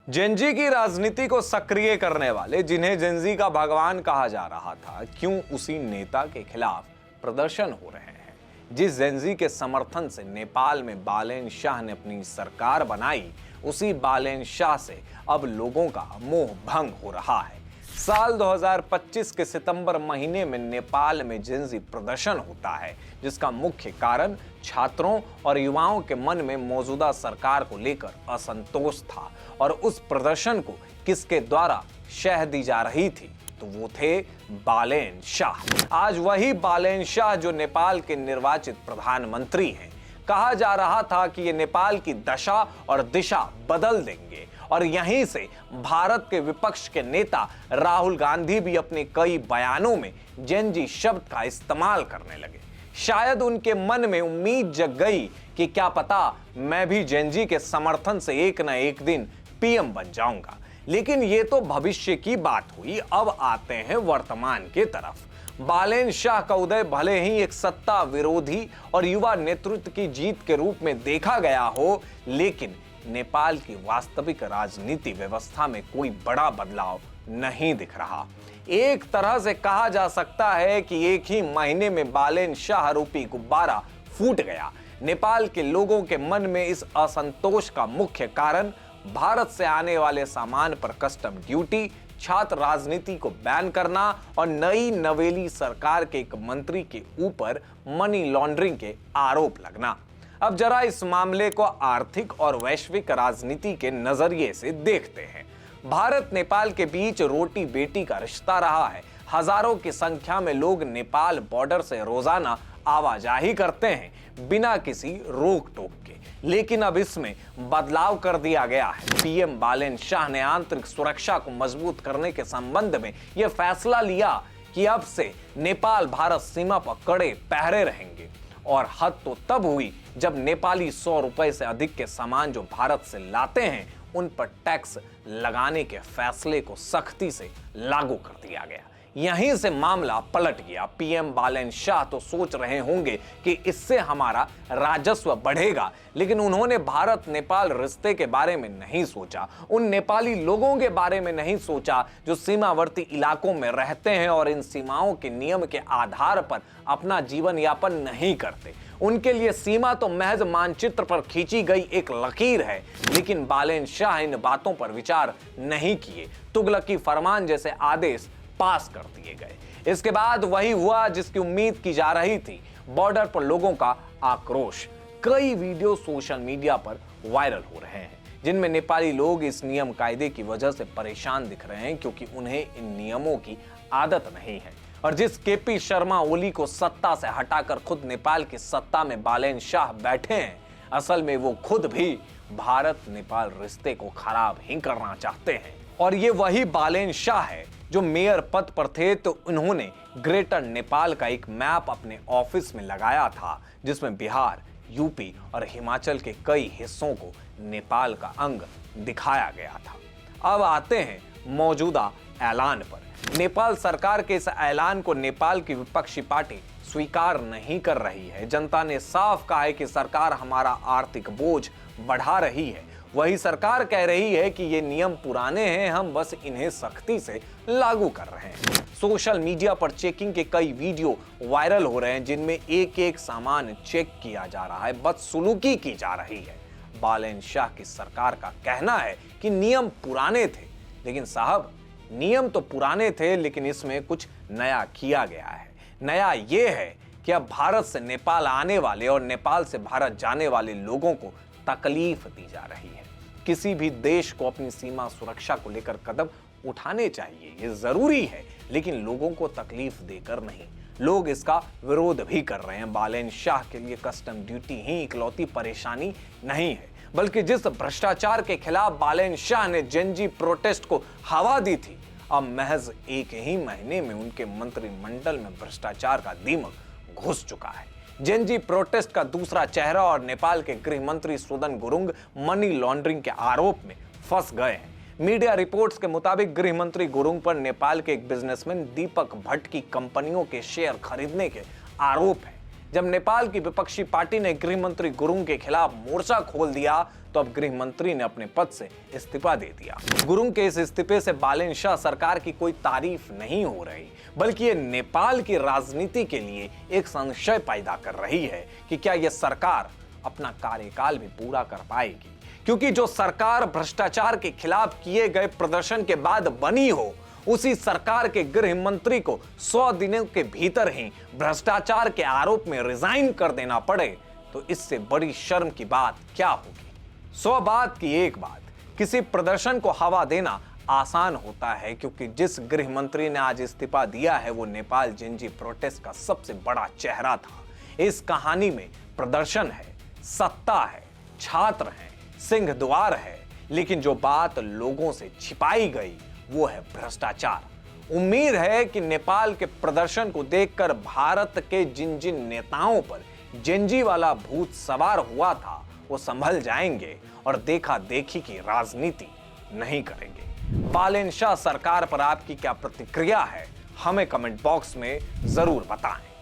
Gen Z की राजनीति को सक्रिय करने वाले, जिन्हें जेनजी का भगवान कहा जा रहा था, क्यों उसी नेता के खिलाफ प्रदर्शन हो रहे हैं? जिस जेनजी के समर्थन से नेपाल में बालेन शाह ने अपनी सरकार बनाई, उसी बालेन शाह से अब लोगों का मोह भंग हो रहा है। साल 2025 के सितंबर महीने में नेपाल में जेनजी प्रदर्शन होता है, जिसका मुख्य कारण छात्रों और युवाओं के मन में मौजूदा सरकार को लेकर असंतोष था। और उस प्रदर्शन को किसके द्वारा शह दी जा रही थी? तो वो थे बालेन शाह। आज वही बालेन शाह जो नेपाल के निर्वाचित प्रधानमंत्री हैं। कहा जा रहा था कि ये नेपाल की दशा और दिशा बदल देंगे, और यहीं से भारत के विपक्ष के नेता राहुल गांधी भी अपने कई बयानों में जेनजी शब्द का इस्तेमाल करने लगे। शायद उनके मन में उम्मीद जग गई कि क्या पता मैं भी जेनजी के समर्थन से एक न एक दिन पीएम बन जाऊंगा। लेकिन ये तो भविष्य की बात हुई। अब आते हैं वर्तमान के तरफ। बालेन शाह का उदय भले ही एक सत्ता विरोधी और युवा नेतृत्व की जीत के रूप में देखा गया हो, लेकिन नेपाल की वास्तविक राजनीति व्यवस्था में कोई बड़ा बदलाव नहीं दिख रहा। एक तरह से कहा जा सकता है कि एक ही महीने में बालेन शाह रूपी गुब्बारा फूट गया। नेपाल के लोगों के मन में इस असंतोष का मुख्य कारण भारत से आने वाले सामान पर कस्टम ड्यूटी, छात्र राजनीति को बैन करना और नई नवेली सरकार के एक मंत्री के ऊपर मनी लॉन्ड्रिंग के आरोप लगना। अब जरा इस मामले को आर्थिक और वैश्विक राजनीति के नजरिए से देखते हैं। भारत नेपाल के बीच रोटी बेटी का रिश्ता रहा है। हजारों की संख्या में लोग नेपाल बॉर्डर से रोजाना आवाजाही करते हैं बिना किसी रोक टोक के। लेकिन अब इसमें बदलाव कर दिया गया है। पीएम बालेन शाह ने आंतरिक सुरक्षा को मजबूत करने के संबंध में यह फैसला लिया कि अब से नेपाल भारत सीमा पर कड़े पहरे रहेंगे। और हद तो तब हुई जब नेपाली 100 रुपए से अधिक के सामान जो भारत से लाते हैं, उन पर टैक्स लगाने के फैसले को सख्ती से लागू कर दिया गया। यहीं से मामला पलट गया। पीएम बालेन शाह तो सोच रहे होंगे कि इससे हमारा राजस्व बढ़ेगा, लेकिन उन्होंने भारत नेपाल रिश्ते के बारे में नहीं सोचा। उन नेपाली लोगों के बारे में नहीं सोचा जो सीमावर्ती इलाकों में रहते हैं और इन सीमाओं के नियम के आधार पर अपना जीवन यापन नहीं करते। उनके लिए सीमा तो महज मानचित्र पर खींची गई एक लकीर है। लेकिन बालेन शाह इन बातों पर विचार नहीं किए। तुगलकी फरमान जैसे आदेश पास कर दिए गए। इसके बाद वही हुआ जिसकी उम्मीद की जा रही थी। बॉर्डर पर लोगों का आक्रोश। कई वीडियो सोशल मीडिया पर वायरल हो रहे हैं, जिनमें नेपाली लोग इस नियम कायदे की वजह से परेशान दिख रहे हैं, क्योंकि उन्हें इन नियमों की आदत नहीं है। और जिस केपी शर्मा ओली को सत्ता से हटाकर खुद नेपाल की सत्ता में बालेन शाह बैठे हैं, असल में वो खुद भी भारत नेपाल रिश्ते को खराब ही करना चाहते हैं। और ये वही बालेन शाह है जो मेयर पद पर थे, तो उन्होंने ग्रेटर नेपाल का एक मैप अपने ऑफिस में लगाया था, जिसमें बिहार, यूपी और हिमाचल के कई हिस्सों को नेपाल का अंग दिखाया गया था। अब आते हैं मौजूदा ऐलान पर। नेपाल सरकार के इस ऐलान को नेपाल की विपक्षी पार्टी स्वीकार नहीं कर रही है। जनता ने साफ कहा है कि सरकार हमारा आर्थिक बोझ बढ़ा रही है। वही सरकार कह रही है कि ये नियम पुराने हैं, हम बस इन्हें सख्ती से लागू कर रहे हैं। सोशल मीडिया पर चेकिंग के कई वीडियो वायरल हो रहे हैं, जिनमें एक एक सामान चेक किया जा रहा है, बदसलूकी की जा रही है। बालेन शाह की सरकार का कहना है कि नियम पुराने थे, लेकिन साहब, नियम तो पुराने थे, लेकिन इसमें कुछ नया किया गया है। नया ये है कि अब भारत से नेपाल आने वाले और नेपाल से भारत जाने वाले लोगों को तकलीफ दी जा रही है। किसी भी देश को अपनी सीमा सुरक्षा को लेकर कदम उठाने चाहिए, ये जरूरी है, लेकिन लोगों को तकलीफ देकर नहीं। लोग इसका विरोध भी कर रहे हैं। बालेन शाह के लिए कस्टम ड्यूटी ही इकलौती परेशानी नहीं है, बल्कि जिस भ्रष्टाचार के खिलाफ बालेन शाह ने जेनजी प्रोटेस्ट को हवा दी थी, अब महज एक ही महीने में उनके मंत्रिमंडल में भ्रष्टाचार का दीमक घुस चुका है। जेनजी प्रोटेस्ट का दूसरा चेहरा और नेपाल के गृह मंत्री सुदन गुरुंग मनी लॉन्ड्रिंग के आरोप में फंस गए हैं। मीडिया रिपोर्ट्स के मुताबिक गृह मंत्री गुरुंग पर नेपाल के एक बिजनेसमैन दीपक भट्ट की कंपनियों के शेयर खरीदने के आरोप है। जब नेपाल की विपक्षी पार्टी ने गृह मंत्री गुरुंग के खिलाफ मोर्चा खोल दिया तो अब गृह मंत्री ने अपने पद से इस्तीफा दे दिया। गुरुंग के इस इस्तीफे से बालेन शाह सरकार की कोई तारीफ नहीं हो रही, बल्कि ये नेपाल की राजनीति के लिए एक संशय पैदा कर रही है कि क्या यह सरकार अपना कार्यकाल भी पूरा कर पाएगी। क्योंकि जो सरकार भ्रष्टाचार के खिलाफ किए गए प्रदर्शन के बाद बनी हो, उसी सरकार के गृह मंत्री को 100 दिनों के भीतर ही भ्रष्टाचार के आरोप में रिजाइन कर देना पड़े तो इससे बड़ी शर्म की बात क्या होगी। 100 बात की एक बात, किसी प्रदर्शन को हवा देना आसान होता है, क्योंकि जिस गृह मंत्री ने आज इस्तीफा दिया है वो नेपाल जेनजी प्रोटेस्ट का सबसे बड़ा चेहरा था। इस कहानी में प्रदर्शन है, सत्ता है, छात्र हैं, सिंह द्वार है, लेकिन जो बात लोगों से छिपाई गई वो है भ्रष्टाचार। उम्मीद है कि नेपाल के प्रदर्शन को देखकर भारत के जिन जिन नेताओं पर जेनजी वाला भूत सवार हुआ था वो संभल जाएंगे और देखा देखी की राजनीति नहीं करेंगे। बालेन शाह सरकार पर आपकी क्या प्रतिक्रिया है, हमें कमेंट बॉक्स में जरूर बताएं।